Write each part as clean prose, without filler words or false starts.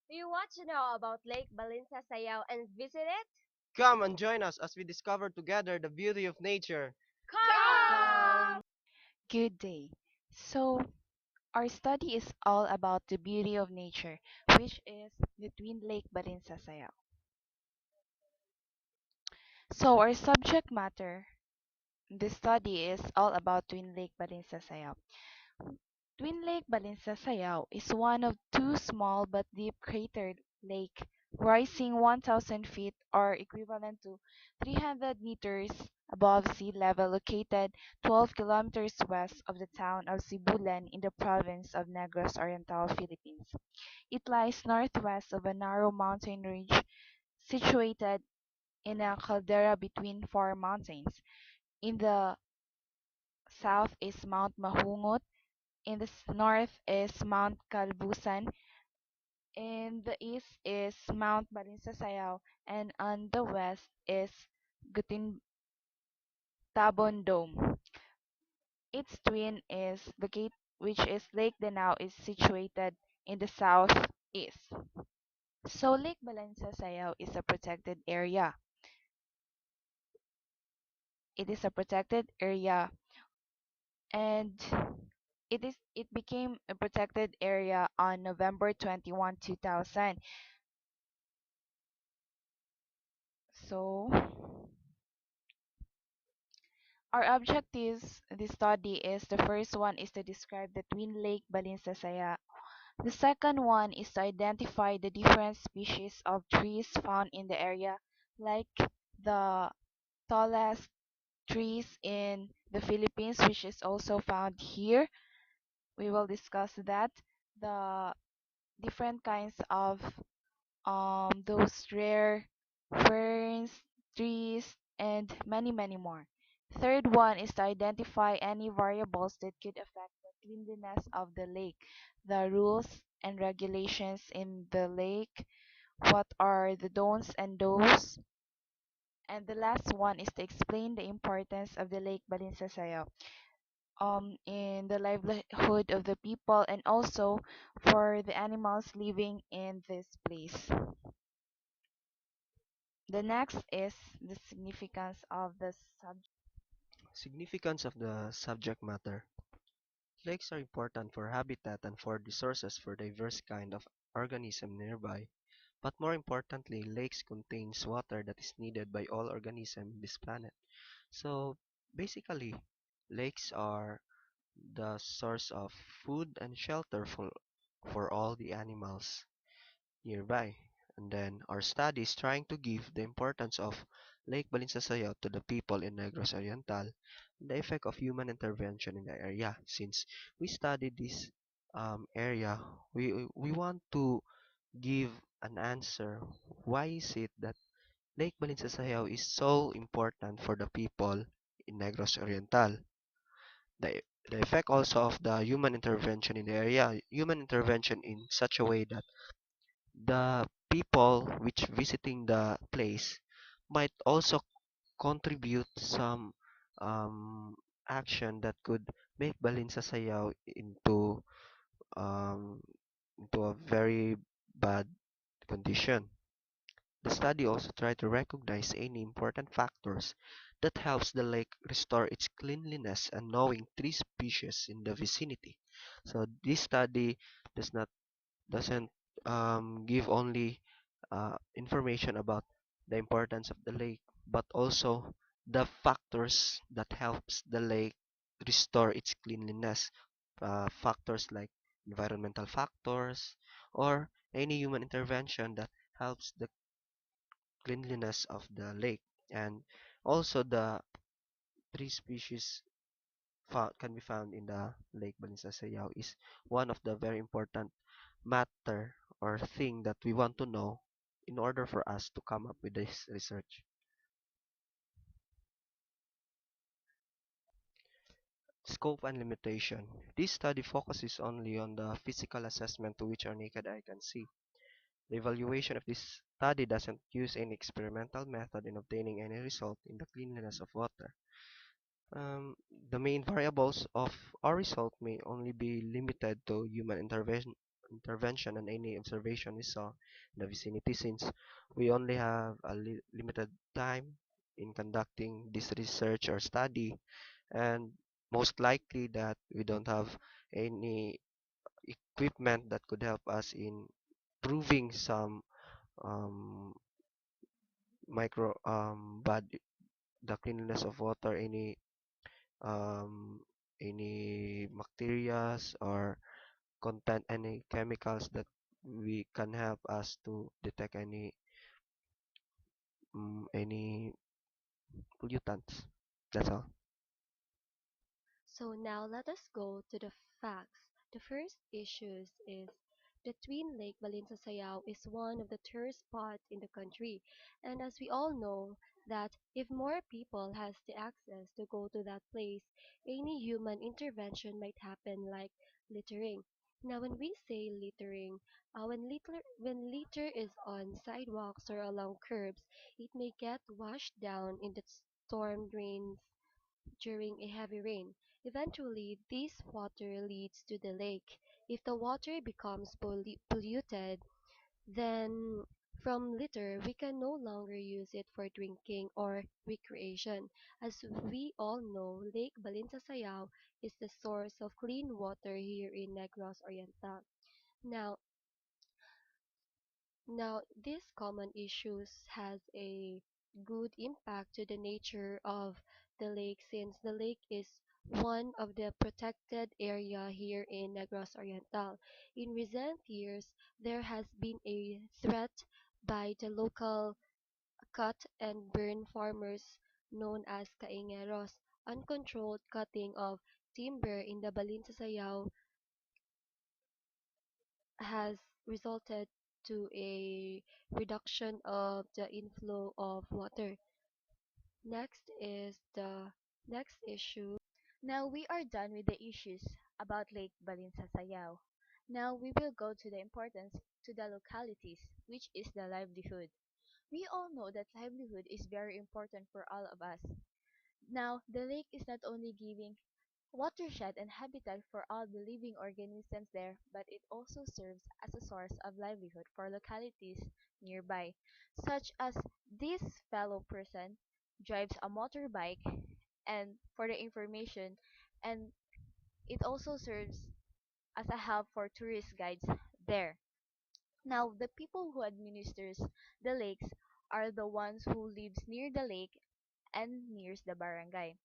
Do you want to know about Lake Balinsasayao and visit it? Come and join us as we discover together the beauty of nature. Come! Good day. So, our study is all about the beauty of nature, which is the Twin Lake Balinsasayao. So, our subject matter, the study is all about Twin Lake Balinsasayao. Twin Lake Balinsasayao is one of two small but deep cratered lake rising 1,000 feet or equivalent to 300 meters above sea level located 12 kilometers west of the town of Sibulan in the province of Negros Oriental, Philippines. It lies northwest of a narrow mountain range situated in a caldera between four mountains. In the south is Mount Mahungot. In the north is Mount Kalbusan. In the east is Mount Balinsasayao. And on the west is Gutintabon Dome. Its twin is the gate, which is Lake Danao, is situated in the southeast. So Lake Balinsasayao is a protected area. It is a protected area, and it became a protected area on November 21, 2000. So our objectives in this study is the first one is to describe the Twin Lake Balinsasaya. The second one is to identify the different species of trees found in the area, like the tallest trees in the Philippines, which is also found here. We will discuss that. The different kinds of those rare ferns, trees, and many more. Third one is to identify any variables that could affect the cleanliness of the lake, the rules and regulations in the lake, what are the don'ts and do's, and the last one is to explain the importance of the Lake Balinsasayao in the livelihood of the people and also for the animals living in this place. The next is the significance of the subject. Significance of the subject matter. Lakes are important for habitat and for resources for diverse kind of organism nearby. But more importantly, lakes contains water that is needed by all organisms in this planet. So basically, lakes are the source of food and shelter for all the animals nearby. And then our study is trying to give the importance of Lake Balinsasayao to the people in Negros Oriental and the effect of human intervention in the area. Since we studied this area, we want to give an answer. Why is it that Lake Balinsasayao is so important for the people in Negros Oriental? The, the effect also of the human intervention in the area, human intervention in such a way that the people which visiting the place might also contribute some um, action that could make Balinsasayao um, into a very bad condition. The study also tried to recognize any important factors that helps the lake restore its cleanliness and knowing three species in the vicinity. So this study does not doesn't give only information about the importance of the lake, but also the factors that helps the lake restore its cleanliness. Factors like environmental factors or any human intervention that helps the cleanliness of the lake. And also the three species can be found in the Lake Balinsasayao is one of the very important matter or thing that we want to know in order for us to come up with this research. Scope and limitation. This study focuses only on the physical assessment to which our naked eye can see. The evaluation of this study doesn't use any experimental method in obtaining any result in the cleanliness of water. The main variables of our result may only be limited to human intervention, intervention on any observation we saw in the vicinity, since we only have a limited time in conducting this research or study, and most likely that we don't have any equipment that could help us in proving some um, micro bad the cleanliness of water, um, any bacterias or content any chemicals that we can help us to detect any pollutants. That's all. So now let us go to the facts. The first issue is the Twin Lake Balinsasayao is one of the tourist spots in the country. And as we all know that if more people has the access to go to that place, any human intervention might happen like littering. Now when we say littering, when litter is on sidewalks or along curbs, it may get washed down in the storm drains during a heavy rain. Eventually, this water leads to the lake. If the water becomes polluted, then from litter, we can no longer use it for drinking or recreation. As we all know, Lake Balinsasayao is the source of clean water here in Negros Oriental. Now, now, these common issues has a good impact to the nature of the lake since the lake is one of the protected area here in Negros Oriental. In recent years, there has been a threat by the local cut and burn farmers known as kaingeros. Uncontrolled cutting of timber in the Balinsasayao has resulted to a reduction of the inflow of water. Next is the next issue. Now we are done with the issues about Lake Balinsasayao. Now we will go to the importance to the localities, which is the livelihood. We all know that livelihood is very important for all of us. Now, the lake is not only giving watershed and habitat for all the living organisms there, but it also serves as a source of livelihood for localities nearby, such as this fellow person drives a motorbike and for the information, and it also serves as a help for tourist guides there. Now, the people who administers the lakes are the ones who lives near the lake and nears the barangay.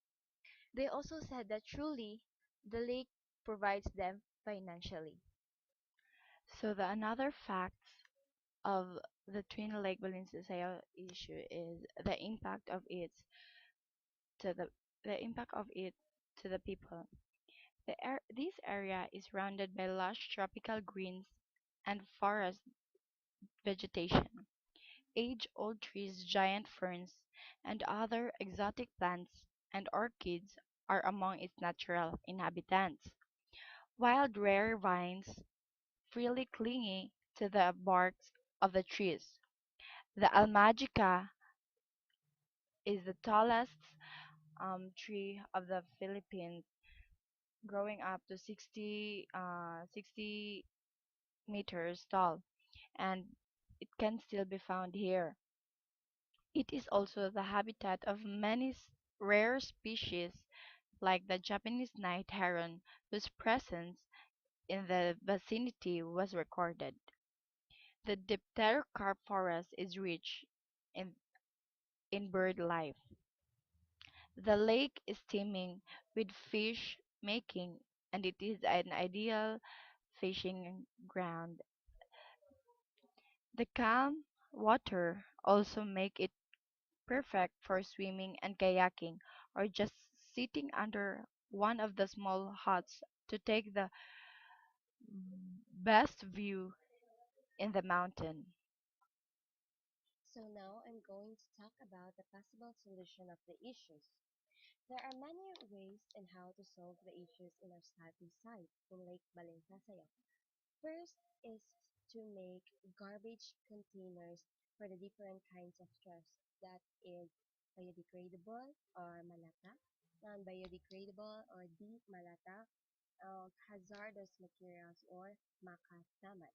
They also said that truly the lake provides them financially. So the another facts of the Twin Lake Balinsasayao issue is to the impact of it to the people. This area is surrounded by lush tropical greens and forest vegetation. Age-old trees, giant ferns, and other exotic plants and orchids are among its natural inhabitants. Wild rare vines freely clinging to the barks of the trees. The almagica is the tallest tree of the Philippines, growing up to 60 meters tall, and it can still be found here. It is also the habitat of many rare species like the Japanese night heron, whose presence in the vicinity was recorded. The dipterocarp forest is rich in, in bird life. The lake is teeming with fish making, and it is an ideal fishing ground. The calm water also make it perfect for swimming and kayaking, or just sitting under one of the small huts to take the best view in the mountain. So now I'm going to talk about the possible solution of the issues. There are many ways in how to solve the issues in our study site in Lake Balinsasayao. First is to make garbage containers for the different kinds of trash that is biodegradable or malata, non-biodegradable or di malata, of hazardous materials or makasamat.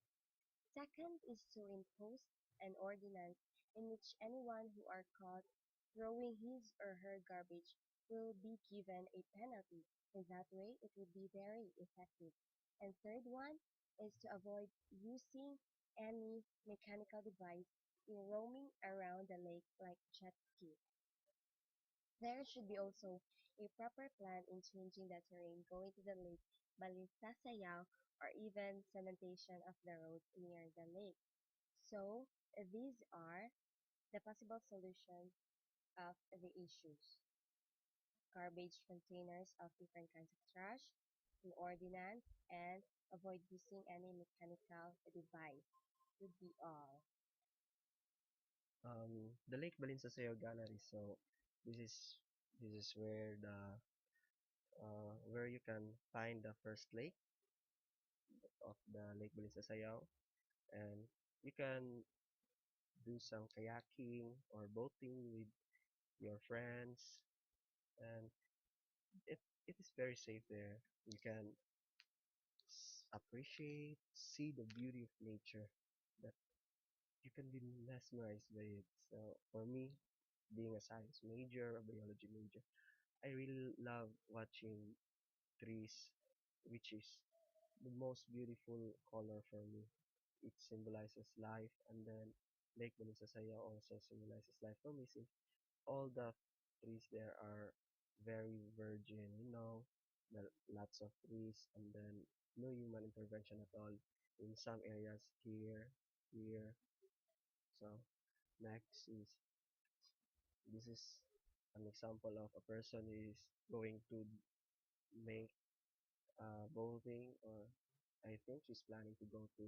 Second is to impose an ordinance in which anyone who are caught throwing his or her garbage will be given a penalty. In that way, it would be very effective. And third one is to avoid using any mechanical device in roaming around the lake like jet ski. There should be also a proper plan in changing the terrain going to the lake Balinsasayao or even cementation of the roads near the lake. So, these are the possible solutions of the issues. Garbage containers of different kinds of trash, an ordinance, and avoid using any mechanical device would be all. The Lake Balinsasayao Gallery. So this is this is where you can find the first lake of the Lake Balinsasayao, and you can do some kayaking or boating with your friends, and it it is very safe there. You can appreciate, see the beauty of nature that you can be mesmerized by it. So for me, being a science major, a biology major, I really love watching trees, which is the most beautiful color for me. It symbolizes life, and then Lake Balinsasaya also symbolizes life for me since all the trees there are very virgin, lots of trees, and then no human intervention at all in some areas here. So next is this is an example of a person is going to make boating, or I think she's planning to go to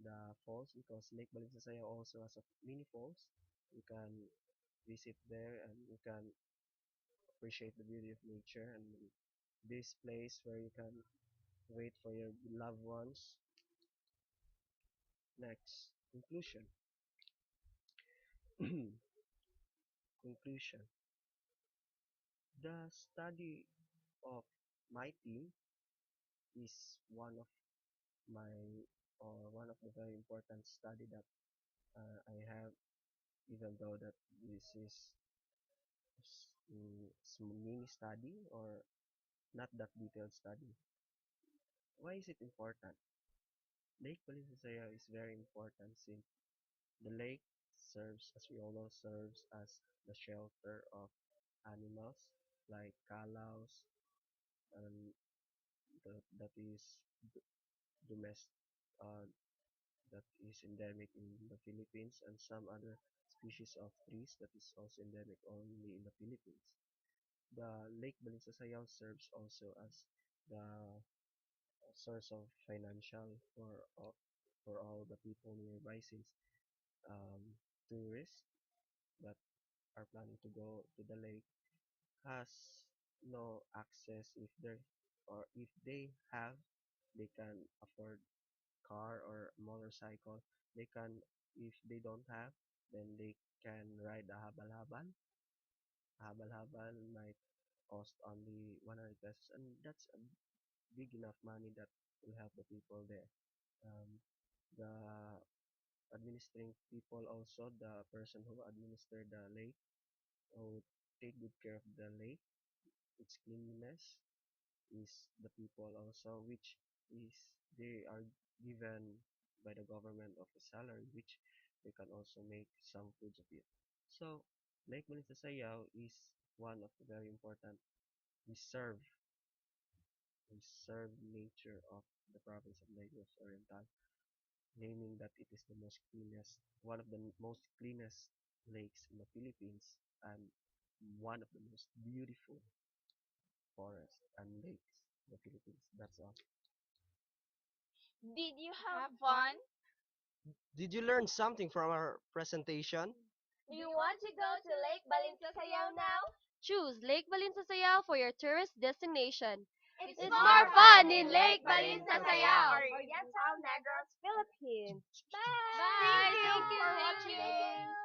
the falls because Lake Balinsasaya also has a mini falls. You can visit there and you can appreciate the beauty of nature and this place where you can wait for your loved ones. Next, conclusion. Conclusion. The study of my team is my one of the very important study that I have, even though that this is mini study or not that detailed study. Why is it important? Lake Balinsasaya is very important since the lake serves, as we all know, serves as the shelter of animals like calaos and that is domestic uh, that is endemic in the Philippines, and some other species of trees that is also endemic only in the Philippines. The Lake Balinsasayao serves also as the source of financial for all the people nearby since um, tourists that are planning to go to the lake has no access if they or if they have they can afford car or motorcycle. They can, if they don't have, then they can ride a habal-habal. Habal-habal might cost only 100 pesos, and that's a big enough money that will help the people there. The administering people also, the person who administer the lake, who take good care of the lake, its cleanliness, is the people also, which is they are given by the government of a salary, which they can also make some foods of it. So Lake Balinsasayao is one of the very important reserve reserve nature of the province of Negros Oriental, naming that it is the most cleanest, one of the most cleanest lakes in the Philippines, and one of the most beautiful forests and lakes in the Philippines. That's all. Did you have fun? Did you learn something from our presentation? Do you want to go to Lake Balinsasayao now? Choose Lake Balinsasayao for your tourist destination. It's It's more more fun fun in in Lake Lake Balinsasayao. Balinsasayao. Oriental Negros, Philippines. Bye. Thank Thank you for you. watching.